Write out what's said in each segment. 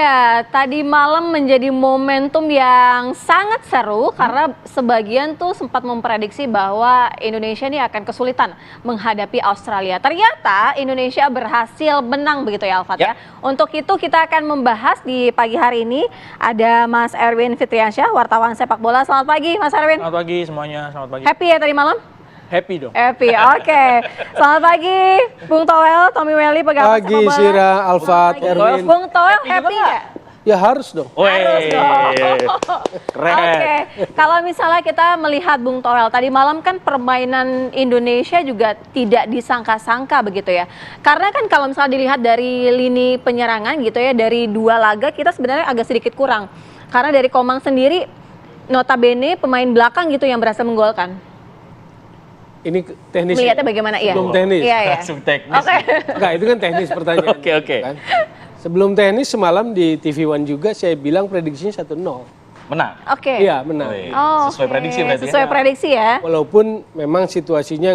Iya, tadi malam menjadi momentum yang sangat seru karena sebagian tuh sempat memprediksi bahwa Indonesia ini akan kesulitan menghadapi Australia. Ternyata Indonesia berhasil menang begitu ya Alfat ya. Untuk itu kita akan membahas di pagi hari ini ada Mas Erwin Fitriansyah, wartawan sepak bola. Selamat pagi Mas Erwin. Selamat pagi semuanya, selamat pagi. Happy ya tadi malam? Happy dong. Happy, oke. Selamat pagi, Bung Toel, Tommy Welly, pegawas sepak bola. Pagi, Sira, Alfat, Erwin. Bung Toel happy nggak? Ya harus dong. Harus dong. Keren. Oke, kalau misalnya kita melihat Bung Toel, tadi malam kan permainan Indonesia juga tidak disangka-sangka begitu ya. Karena kan kalau misalnya dilihat dari lini penyerangan gitu ya, dari dua laga kita sebenarnya agak sedikit kurang. Karena dari Komang sendiri, notabene pemain belakang gitu yang berhasil menggolkan. Ini teknis. Melihatnya bagaimana? Iya. Sebelum teknis. Iya, iya. Langsung teknis. Oke. Enggak, itu kan teknis pertanyaan. Oke. Kan? Sebelum teknis semalam di TV One juga saya bilang prediksinya 1-0. Menang. Oke. Iya, menang. Oh, Sesuai prediksi berarti. Sesuai prediksi ya. Walaupun memang situasinya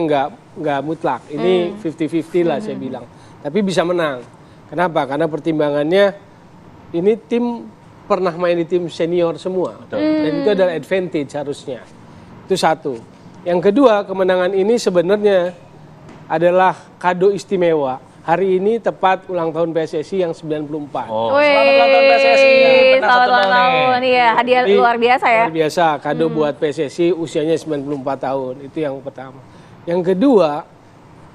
nggak mutlak. Ini 50-50 lah saya bilang. Tapi bisa menang. Kenapa? Karena pertimbangannya ini tim pernah main di tim senior semua. Dan itu adalah advantage harusnya. Itu satu. Yang kedua, kemenangan ini sebenarnya adalah kado istimewa. Hari ini tepat ulang tahun PSSI yang 94. Oh, selamat ulang tahun PSSI. Selamat ulang tahun. Iya, hadiah Jadi, luar biasa ya. Luar biasa, kado buat PSSI usianya 94 tahun. Itu yang pertama. Yang kedua,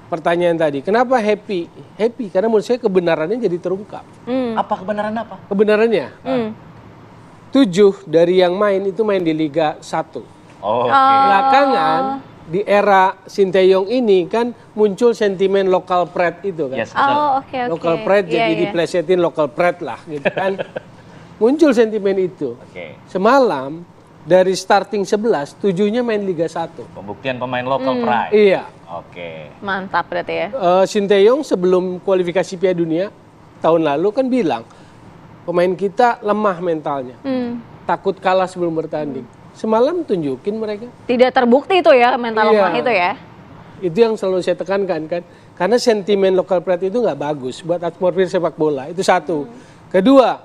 pertanyaan tadi, kenapa happy? Happy karena menurut saya kebenarannya jadi terungkap. Apa kebenaran apa? Kebenarannya, 7 dari yang main itu main di Liga 1. Oh, Belakangan di era Sinteyong ini kan muncul sentimen local pride itu kan. Yes, betul. Oh, oke. Local pride Iya, jadi iya. diplesetin local pride lah gitu kan. Muncul sentimen itu. Oke. Semalam dari starting 11, 7-nya main Liga 1. Pembuktian pemain lokal pride. Iya. Oke. Mantap berarti ya. Sinteyong sebelum kualifikasi Piala Dunia tahun lalu kan bilang pemain kita lemah mentalnya. Takut kalah sebelum bertanding. Semalam tunjukin mereka. Tidak terbukti itu ya mental Iya. lemah itu ya. Itu yang selalu saya tekankan kan. Karena sentimen local pride itu nggak bagus buat atmosfer sepak bola. Itu satu. Kedua,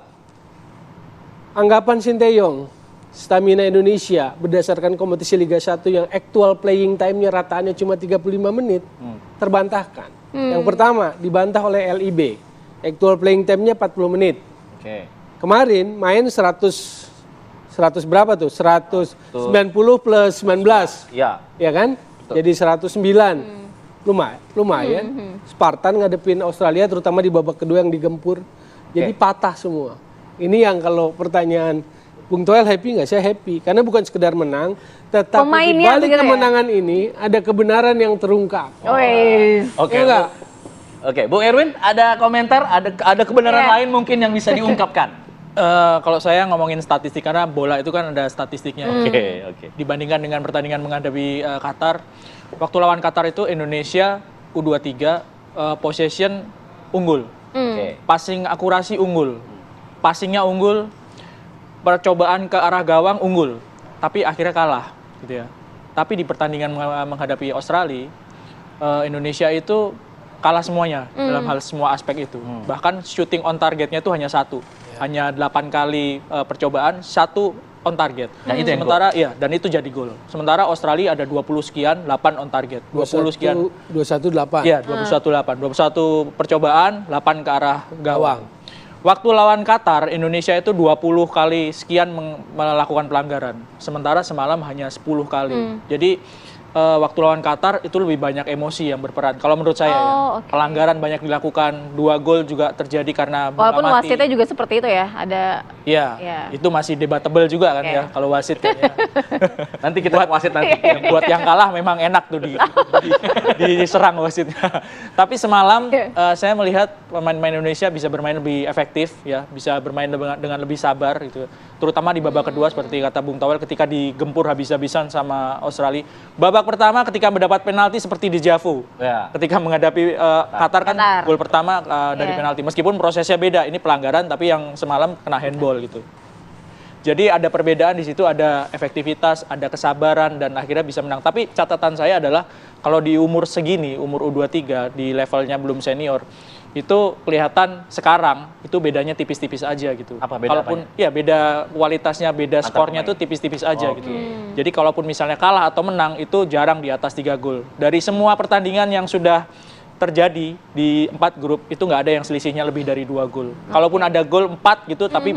anggapan Sinteyong, stamina Indonesia berdasarkan kompetisi Liga 1 yang actual playing time-nya rataannya cuma 35 menit, terbantahkan. Yang pertama, dibantah oleh LIB. Actual playing time-nya 40 menit. Oke. Kemarin main 100 berapa tuh? 190 plus 19. Ya. Ya kan? Jadi 109. Lumayan. Spartan ngadepin Australia terutama di babak kedua yang digempur. Jadi patah semua. Ini yang kalau pertanyaan Bung Toel happy nggak? Saya happy. Karena bukan sekedar menang, tetapi di Pemainnya balik begitu ya? kemenangan ini ada kebenaran yang terungkap. Wih. Oke. Ya nggak? Oke, Bung Erwin, ada komentar, ada kebenaran Iya. lain mungkin yang bisa diungkapkan. Kalau saya ngomongin statistik, karena bola itu kan ada statistiknya. Oke. Dibandingkan dengan pertandingan menghadapi Qatar, waktu lawan Qatar itu Indonesia U23 possession unggul, Oke. passing akurasi unggul, passingnya unggul, percobaan ke arah gawang unggul, tapi akhirnya kalah, gitu ya. Tapi di pertandingan menghadapi Australia, Indonesia itu kalah semuanya dalam hal semua aspek itu. Bahkan shooting on targetnya itu hanya 1. Hanya 8 kali percobaan, 1 on target. Dan itu yang sementara dan itu jadi gol. Sementara Australia ada 20 sekian, 8 on target. 20 sekian. 21-8. Iya, 21-8. 21 percobaan, 8 ke arah gawang. Waktu lawan Qatar, Indonesia itu 20 kali sekian melakukan pelanggaran. Sementara semalam hanya 10 kali. Jadi waktu lawan Qatar itu lebih banyak emosi yang berperan. Kalau menurut saya oke. pelanggaran banyak dilakukan, 2 gol juga terjadi karena Walaupun mengamati. wasitnya juga seperti itu ya, ada. Iya, Iya. itu masih debatable juga kan Oke. ya kalau wasit kan ya. Nanti kita buat wasit nanti. Buat yang kalah memang enak tuh diserang wasitnya. Tapi semalam saya melihat pemain-pemain Indonesia bisa bermain lebih efektif ya, bisa bermain dengan lebih sabar gitu. Terutama di babak kedua seperti kata Bung Toel ketika digempur habis-habisan sama Australia. Babak pertama ketika mendapat penalti seperti di Javu. Ya. Ketika menghadapi Qatar kan Qatar. gol pertama dari penalti. Meskipun prosesnya beda, ini pelanggaran tapi yang semalam kena handball gitu. Jadi ada perbedaan di situ, ada efektivitas, ada kesabaran dan akhirnya bisa menang. Tapi catatan saya adalah kalau di umur segini, umur U23 di levelnya belum senior, itu kelihatan sekarang itu bedanya tipis-tipis aja gitu. Apa beda Kalaupun ya beda kualitasnya, beda Antar skornya pemain. tuh tipis-tipis aja Oke. gitu. Jadi kalaupun misalnya kalah atau menang itu jarang di atas 3 gol. Dari semua pertandingan yang sudah terjadi di 4 grup itu nggak ada yang selisihnya lebih dari 2 gol. Kalaupun ada gol 4 gitu tapi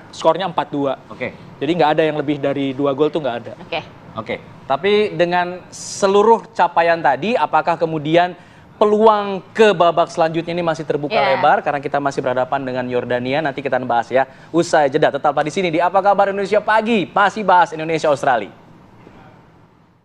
skornya 4-2. Oke. Jadi nggak ada yang lebih dari 2 gol tuh nggak ada. Oke. Oke. Tapi dengan seluruh capaian tadi, apakah kemudian peluang ke babak selanjutnya ini masih terbuka Yeah. lebar karena kita masih berhadapan dengan Yordania. Nanti kita bahas ya. Usai jeda tetaplah di sini di Apa Kabar Indonesia Pagi, masih bahas Indonesia Australia.